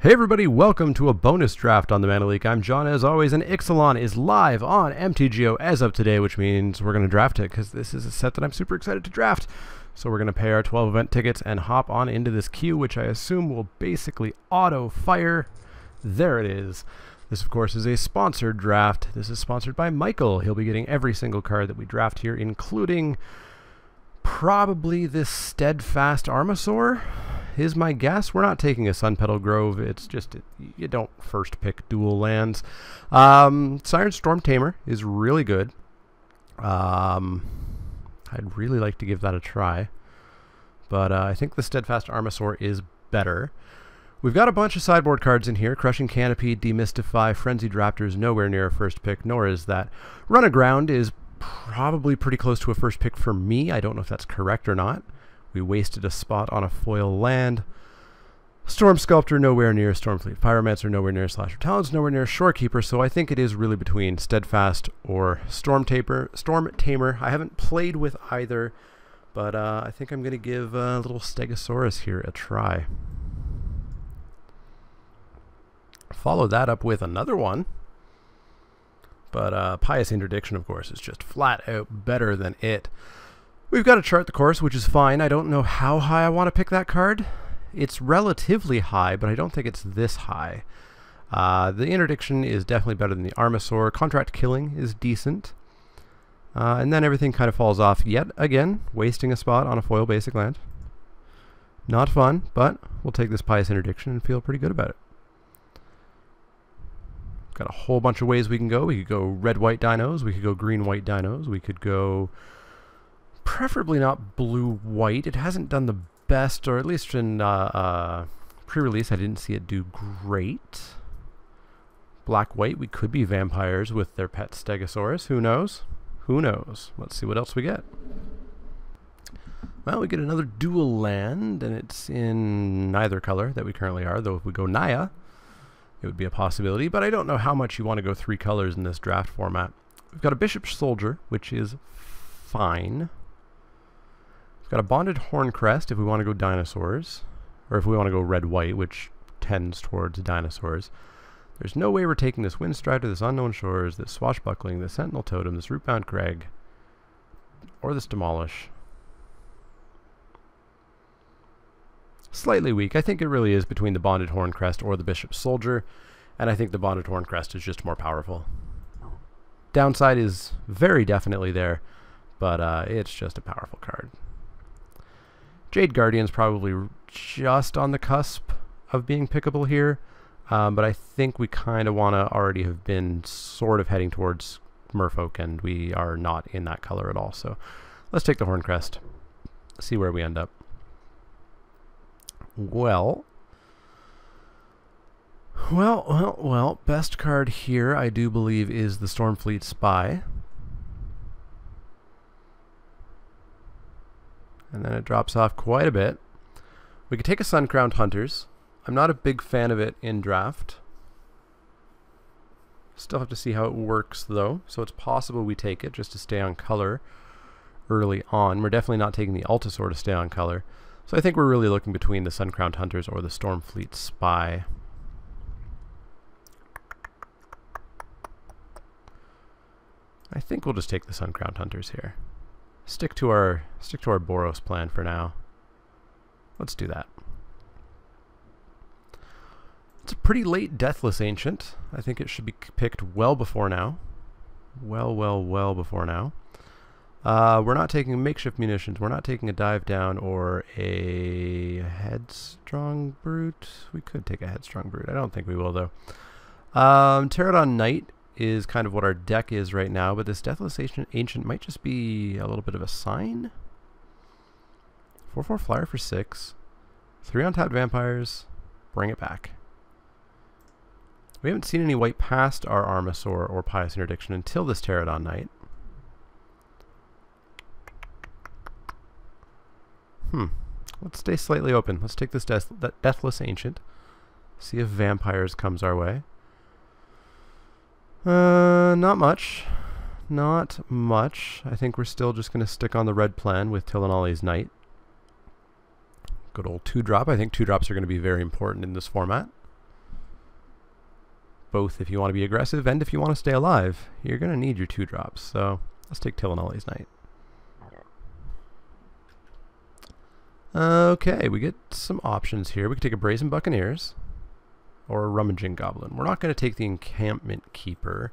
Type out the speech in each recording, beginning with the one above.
Hey everybody, welcome to a bonus draft on the Mana Leek. I'm John as always, and Ixalan is live on MTGO as of today, which means we're going to draft it because this is a set that I'm super excited to draft. So we're going to pay our 12 event tickets and hop on into this queue, which I assume will basically auto-fire. There it is. This, of course, is a sponsored draft. This is sponsored by Michael. He'll be getting every single card that we draft here, including probably this Steadfast Armasaur. Is my guess. We're not taking a Sunpetal Grove. It's just, you don't first pick dual lands. Siren Storm Tamer is really good. I'd really like to give that a try. But I think the Steadfast Armasaur is better. We've got a bunch of sideboard cards in here. Crushing Canopy, Demystify, Frenzied Raptors, nowhere near a first pick, nor is that. Run Aground is probably pretty close to a first pick for me. I don't know if that's correct or not. We wasted a spot on a foil land. Storm Sculptor, nowhere near. Stormfleet Pyromancer, nowhere near. Slasher Talons, nowhere near. Shorekeeper, so I think it is really between Steadfast or Storm Tamer. I haven't played with either, but I think I'm going to give little Stegosaurus here a try. Follow that up with another one. But Pious Interdiction, of course, is just flat out better than it. We've got to chart the course, which is fine. I don't know how high I want to pick that card. It's relatively high, but I don't think it's this high. The Interdiction is definitely better than the Armasaur. Contract Killing is decent. And then everything kind of falls off yet again, wasting a spot on a foil basic land. Not fun, but we'll take this Pious Interdiction and feel pretty good about it. Got a whole bunch of ways we can go. We could go red-white dinos. We could go green-white dinos. We could go preferably not blue-white. It hasn't done the best, or at least in pre-release I didn't see it do great. Black-white, we could be vampires with their pet Stegosaurus. Who knows? Who knows? Let's see what else we get. Well, we get another dual land, and it's in neither color that we currently are, though if we go Naya, it would be a possibility, but I don't know how much you want to go 3 colors in this draft format. We've got a Bishop Soldier, which is fine. We've got a Bonded Horncrest if we want to go dinosaurs, or if we want to go red-white, which tends towards dinosaurs. There's no way we're taking this Windstrider, this Unknown Shores, this Swashbuckling, this Sentinel Totem, this Rootbound Crag, or this Demolish. Slightly weak. I think it really is between the Bonded Horncrest or the Bishop Soldier, and I think the Bonded Horncrest is just more powerful. Downside is very definitely there, but it's just a powerful card. Jade Guardian's probably just on the cusp of being pickable here, but I think we kind of want to already have been sort of heading towards Merfolk, and we are not in that color at all. So let's take the Horncrest, see where we end up. Well, best card here I do believe is the Stormfleet Spy. And then it drops off quite a bit. We could take a Sun-Crowned Hunters. I'm not a big fan of it in draft. Still have to see how it works though, so it's possible we take it just to stay on color early on. We're definitely not taking the Altasaur to stay on color. So I think we're really looking between the Sun-Crowned Hunters or the Stormfleet Spy. I think we'll just take the Sun-Crowned Hunters here. Stick to our Boros plan for now. Let's do that. It's a pretty late Deathless Ancient. I think it should be picked well before now. Well before now. We're not taking makeshift munitions. We're not taking a dive down or a Headstrong Brute. We could take a Headstrong Brute. I don't think we will though. Pterodon Knight is kind of what our deck is right now, but this Deathless Ancient might just be a little bit of a sign. 4/4 flyer for 6. 3 untapped vampires. Bring it back. We haven't seen any white past our Armasaur or Pious Interdiction until this Pterodon Knight. Let's stay slightly open. Let's take this Deathless Ancient. See if Vampires comes our way. Not much. Not much. I think we're still just going to stick on the red plan with Tillinolli's Knight. Good old 2-drop. I think 2-drops are going to be very important in this format. both if you want to be aggressive and if you want to stay alive. You're going to need your 2-drops, so let's take Tillinolli's Knight. Okay, we get some options here. We can take a Brazen Buccaneers or a Rummaging Goblin. We're not going to take the Encampment Keeper.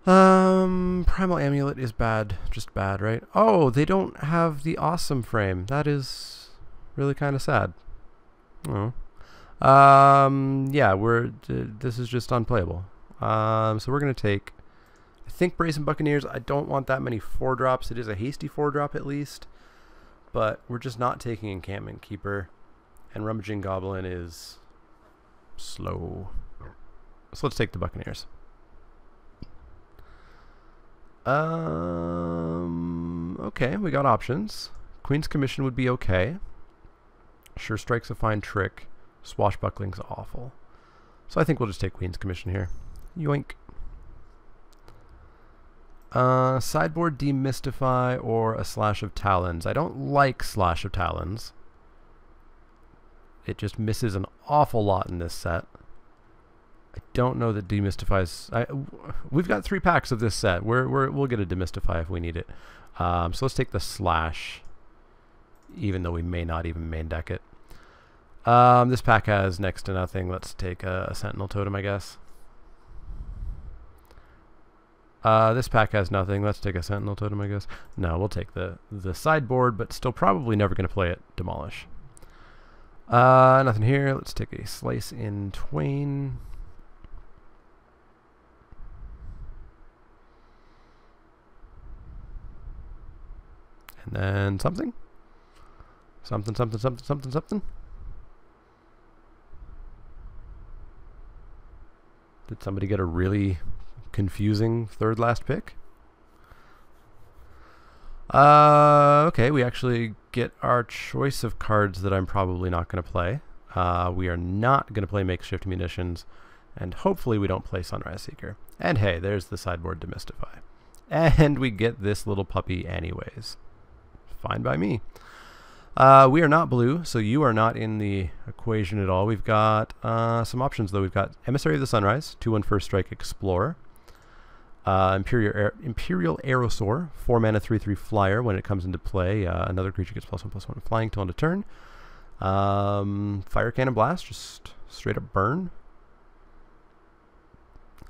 Primal Amulet is bad. Just bad, right? Oh, they don't have the awesome frame. That is really kind of sad. Oh. Yeah, this is just unplayable. So we're going to take, I think, Brazen Buccaneers. I don't want that many 4-drops. It is a hasty 4-drop at least. But we're just not taking Encampment Keeper. And Rummaging Goblin is slow. So let's take the Buccaneers. Okay, we got options. Queen's Commission would be okay. Sure Strike's a fine trick. Swashbuckling's awful. So I think we'll just take Queen's Commission here. Yoink. Sideboard Demystify or a Slash of Talons. I don't like Slash of Talons. It just misses an awful lot in this set. I don't know that Demystifies... we've got 3 packs of this set. We'll get a Demystify if we need it. So let's take the Slash, even though we may not even main deck it. This pack has next to nothing. Let's take a Sentinel Totem, I guess. This pack has nothing. Let's take a Sentinel Totem, I guess. No, we'll take the sideboard, but still probably never going to play it. Demolish. Nothing here. Let's take a Slice in Twain. And then something. Something, something, something, something, something. Did somebody get a really confusing third last pick? Okay, we actually get our choice of cards that I'm probably not going to play. We are not going to play Makeshift Munitions, and hopefully we don't play Sunrise Seeker. And hey, there's the sideboard Demystify. And we get this little puppy anyways. Fine by me. We are not blue, so you are not in the equation at all. We've got some options, though. We've got Emissary of the Sunrise, 2/1 First Strike Explorer. Imperial Aerosaur, 4 mana 3/3 flyer. When it comes into play, another creature gets +1/+1 flying till end of turn. Fire Cannon Blast, just straight up burn.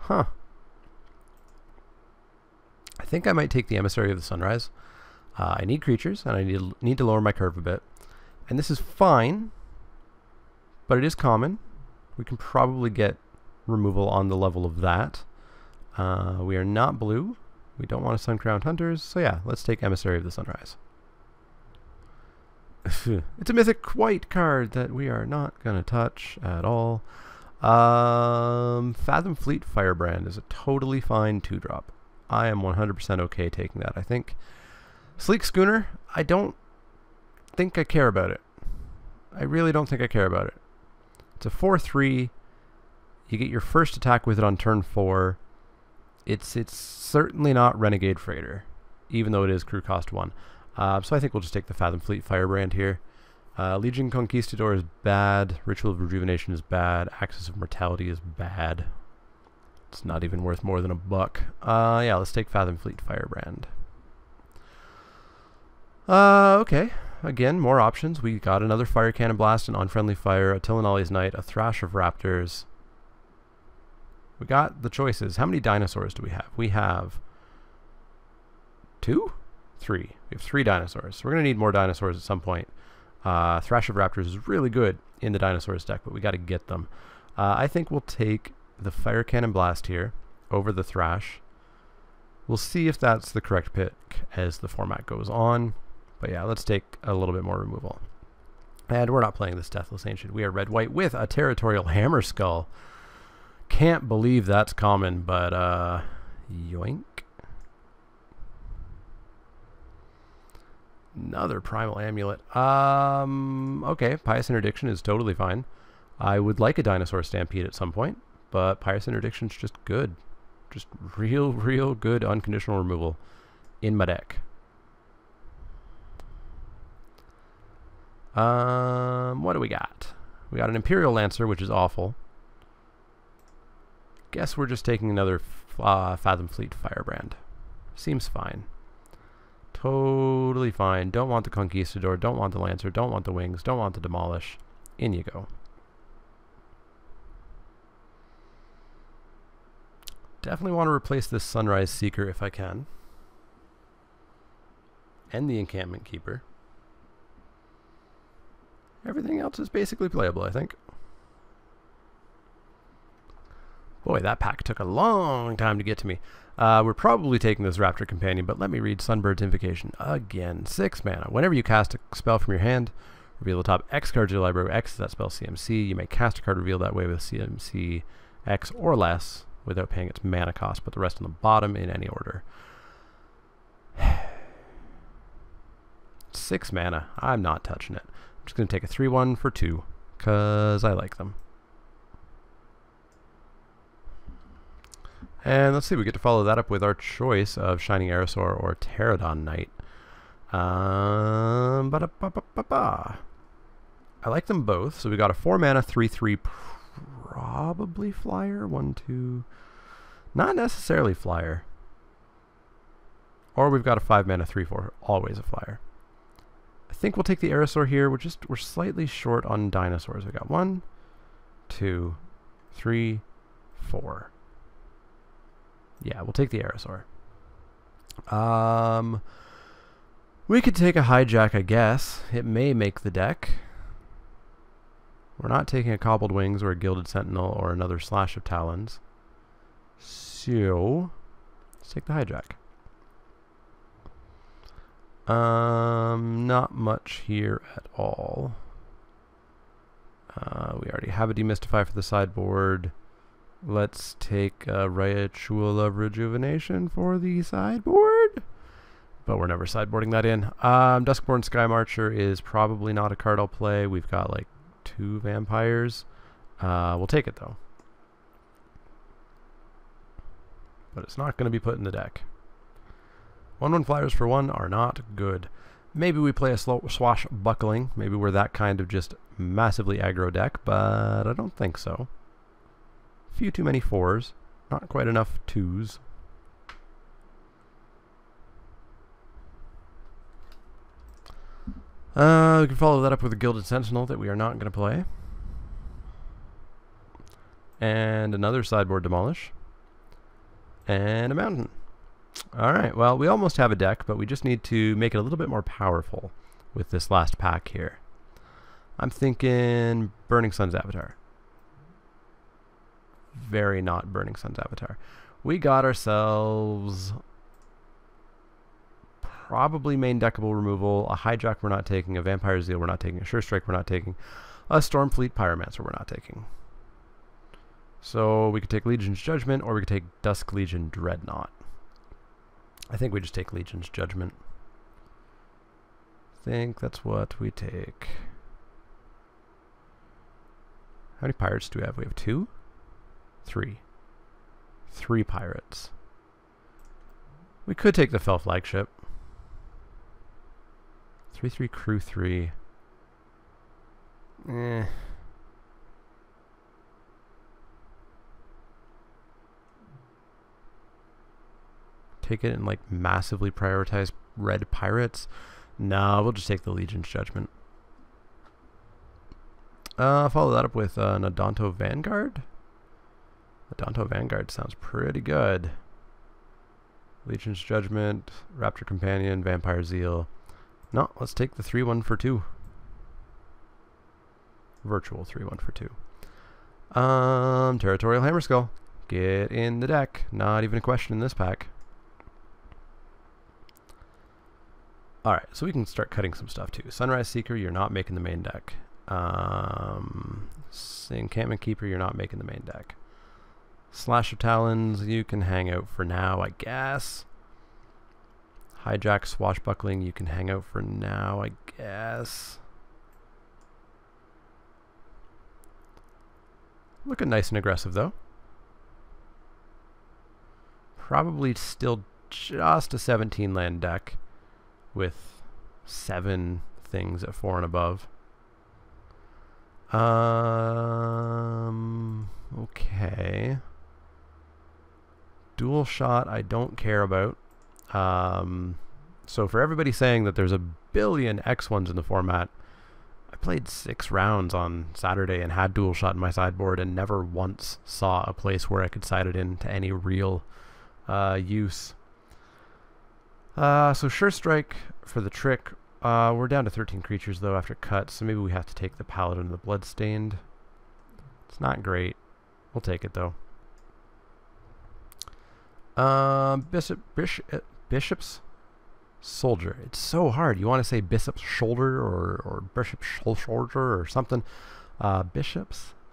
Huh. I think I might take the Emissary of the Sunrise. I need creatures, and I need to lower my curve a bit. And this is fine, but it is common. We can probably get removal on the level of that. We are not blue. We don't want to Suncrowned Hunters, so yeah, let's take Emissary of the Sunrise. It's a mythic white card that we are not going to touch at all. Fathom Fleet Firebrand is a totally fine 2-drop. I am 100% okay taking that, I think. Sleek Schooner, I don't think I care about it. I really don't think I care about it. It's a 4/3. You get your first attack with it on turn 4. It's certainly not Renegade Freighter, even though it is crew cost 1. So I think we'll just take the Fathom Fleet Firebrand here. Legion Conquistador is bad. Ritual of Rejuvenation is bad. Axis of Mortality is bad. It's not even worth more than $1. Yeah, let's take Fathom Fleet Firebrand. Okay. Again, more options. We got another Fire Cannon Blast, an Unfriendly Fire, a Tillinolli's Knight, a Thrash of Raptors. We got the choices. How many dinosaurs do we have? We have 2? 3. We have 3 dinosaurs. So we're going to need more dinosaurs at some point. Thrash of Raptors is really good in the dinosaurs deck, but we got to get them. I think we'll take the Fire Cannon Blast here over the Thrash. We'll see if that's the correct pick as the format goes on. But yeah, let's take a little bit more removal. And we're not playing this Deathless Ancient. We are red-white with a Territorial Hammer Skull. Can't believe that's common, but yoink. Another Primal Amulet. Okay, Pious Interdiction is totally fine. I would like a Dinosaur Stampede at some point, but Pious Interdiction's just good. Just real good unconditional removal in my deck. What do we got? We got an Imperial Lancer, which is awful. Guess we're just taking another Fathom Fleet Firebrand. Seems fine. Totally fine. Don't want the Conquistador, don't want the Lancer, don't want the Wings, don't want the Demolish. In you go. Definitely want to replace this Sunrise Seeker if I can. And the Encampment Keeper. Everything else is basically playable, I think. Boy, that pack took a long time to get to me. We're probably taking this Raptor Companion, but let me read Sunbird's Invocation again. 6 mana. Whenever you cast a spell from your hand, reveal the top X cards of your library. X is that spell CMC. You may cast a card revealed that way with CMC X or less without paying its mana cost. Put the rest on the bottom in any order. 6 mana. I'm not touching it. I'm just going to take a 3/1 for 2 because I like them. And let's see, we get to follow that up with our choice of Shining Aerosaur or Pterodon Knight. I like them both. So we got a 4 mana 3/3 probably flyer. 1, 2. Not necessarily flyer. Or we've got a 5 mana 3/4, always a flyer. I think we'll take the Aerosaur here. We're slightly short on dinosaurs. We got 1, 2, 3, 4. Yeah, we'll take the Aerosaur. We could take a Hijack, I guess. It may make the deck. We're not taking a Cobbled Wings or a Gilded Sentinel or another Slash of Talons. So, let's take the Hijack. Not much here at all. We already have a Demystify for the sideboard. Let's take a Ritual of Rejuvenation for the sideboard. But we're never sideboarding that in. Duskborn Skymarcher is probably not a card I'll play. We've got like 2 vampires. We'll take it though. But it's not going to be put in the deck. 1/1 flyers for 1 are not good. Maybe we play a Swashbuckling. Maybe we're that kind of just massively aggro deck, but I don't think so. Few too many 4s, not quite enough 2s. We can follow that up with a Gilded Sentinel that we are not going to play. And another sideboard Demolish. And a Mountain. Alright, well, we almost have a deck, but we just need to make it a little bit more powerful with this last pack here. I'm thinking Burning Sun's Avatar. Very not Burning Sun's Avatar. We got ourselves probably main deckable removal, a Hijack we're not taking, a Vampire Zeal we're not taking, a Sure Strike we're not taking, a Stormfleet Pyromancer we're not taking. So we could take Legion's Judgment, or we could take Dusk Legion Dreadnought. I think we just take Legion's Judgment. I think that's what we take. How many pirates do we have? We have 2? 3. 3 pirates. We could take the Fell Flagship. 3/3 crew 3. Take it and like massively prioritize red pirates. No, we'll just take the Legion's Judgment. Follow that up with an Adonto Vanguard. Adonto Vanguard sounds pretty good. Legion's Judgment, Raptor Companion, Vampire Zeal. No, let's take the 3/1 for 2. Virtual 3/1 for 2. Territorial Hammerskull. Get in the deck. Not even a question in this pack. Alright, so we can start cutting some stuff too. Sunrise Seeker, you're not making the main deck. Encampment Keeper, you're not making the main deck. Slash of Talons, you can hang out for now, I guess. Hijack Swashbuckling, you can hang out for now, I guess. Looking nice and aggressive, though. Probably still just a 17 land deck with 7 things at 4 and above. Okay. Dual shot I don't care about. So for everybody saying that there's a billion X1s in the format, I played 6 rounds on Saturday and had dual shot in my sideboard and never once saw a place where I could side it into any real use. So Sure Strike for the trick. We're down to 13 creatures though after cut, so maybe we have to take the Paladin of the Bloodstained. It's not great. We'll take it though. Bishop's Soldier. It's so hard. You want to say Bishop's Shoulder or Bishop's Shoulder or something.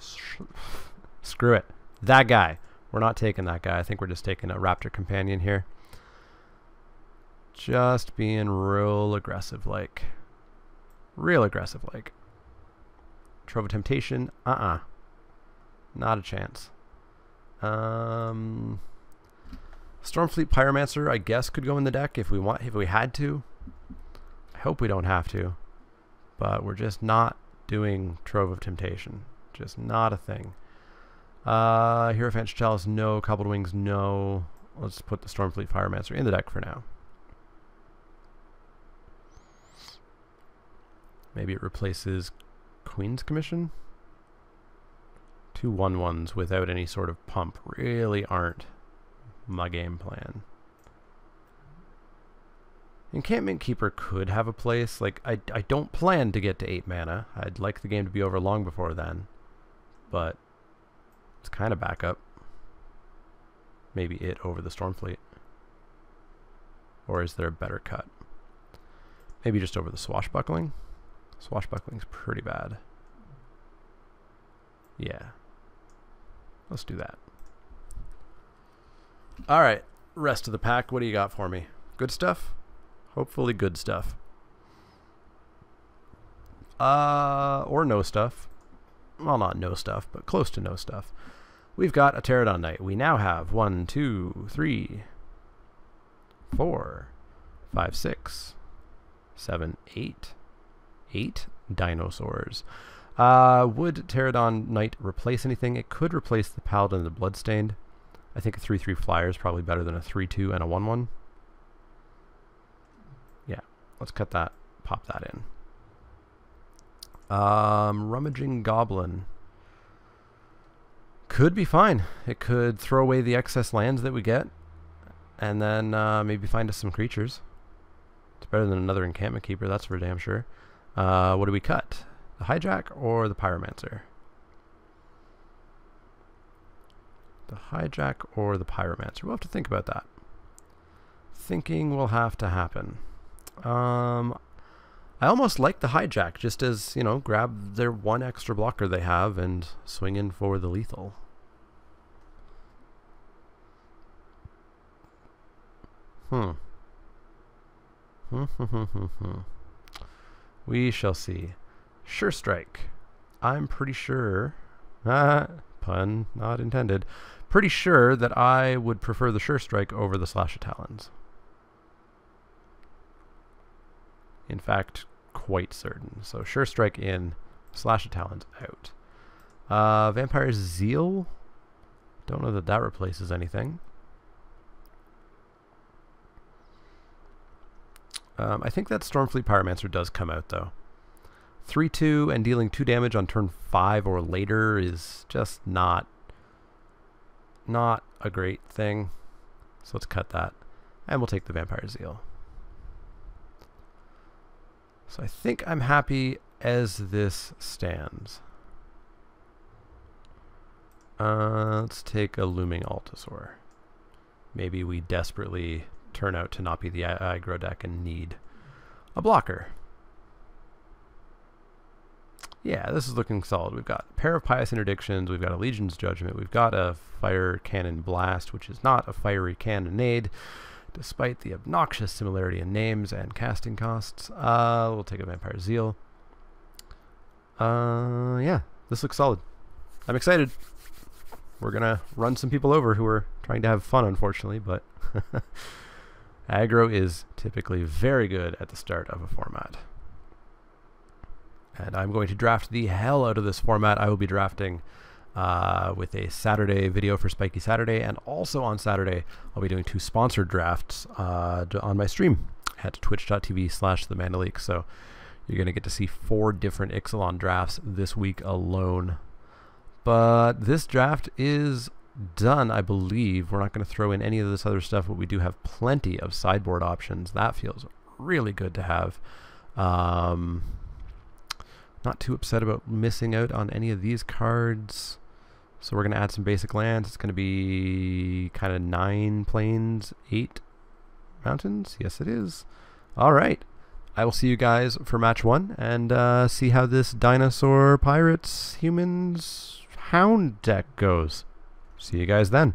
Screw it. That guy. We're not taking that guy. I think we're just taking a Raptor Companion here. Just being real aggressive like. Real aggressive like. Trove of Temptation. Not a chance. Stormfleet Pyromancer, I guess, could go in the deck if we had to. I hope we don't have to, but we're just not doing Trove of Temptation. Just not a thing. Hierophant's Chalice, no. Cobbled Wings, no. Let's put the Stormfleet Pyromancer in the deck for now. Maybe it replaces Queen's Commission. 2 1/1s without any sort of pump really aren't my game plan. Encampment Keeper could have a place. Like, I don't plan to get to 8 mana. I'd like the game to be over long before then. But it's kind of backup. Maybe it over the Stormfleet. Or is there a better cut? Maybe just over the Swashbuckling? Swashbuckling's pretty bad. Yeah. Let's do that. Alright, rest of the pack, what do you got for me? Good stuff? Hopefully good stuff. Or no stuff. Well, not no stuff, but close to no stuff. We've got a Pterodon Knight. We now have 1, 2, 3, 4, 5, 6, 7, 8. 8 dinosaurs. Would Pterodon Knight replace anything? It could replace the Paladin of the Bloodstained. I think a 3/3 flyer is probably better than a 3/2 and a 1/1. Yeah, let's cut that, pop that in. Rummaging Goblin could be fine. It could throw away the excess lands that we get, and then maybe find us some creatures. It's better than another Encampment Keeper, that's for damn sure. What do we cut? The Hijack or the Pyromancer? The Hijack or the Pyromancer? We'll have to think about that. Thinking will have to happen. I almost like the Hijack, just as, you know, grab their 1 extra blocker they have and swing in for the lethal. We shall see. Sure Strike. I'm pretty sure, pun not intended, pretty sure that I would prefer the Sure Strike over the Slash of Talons. In fact, quite certain. So Sure Strike in, Slash of Talons out. Vampire's Zeal. Don't know that that replaces anything. I think that Stormfleet Pyromancer does come out though. 3/2 and dealing 2 damage on turn 5 or later is just not a great thing. So let's cut that. And we'll take the Vampire Zeal. So I think I'm happy as this stands. Let's take a Looming Altasaur. Maybe we desperately turn out to not be the aggro deck and need a blocker. Yeah, this is looking solid. We've got a pair of Pious Interdictions, we've got a Legion's Judgment, we've got a Fire Cannon Blast, which is not a fiery cannonade, despite the obnoxious similarity in names and casting costs. We'll take a Vampire Zeal. Yeah, this looks solid. I'm excited. We're gonna run some people over who are trying to have fun, unfortunately, but aggro is typically very good at the start of a format. And I'm going to draft the hell out of this format. I will be drafting with a Saturday video for Spiky Saturday, and also on Saturday I'll be doing 2 sponsored drafts on my stream at twitch.tv/themandaleek. So you're going to get to see 4 different Ixalan drafts this week alone. But this draft is done, I believe. We're not going to throw in any of this other stuff, but we do have plenty of sideboard options. That feels really good to have. Not too upset about missing out on any of these cards. So we're going to add some basic lands. It's going to be kind of 9 plains, 8 mountains. Yes, it is. All right. I will see you guys for match 1 and see how this dinosaur, pirates, humans, hound deck goes. See you guys then.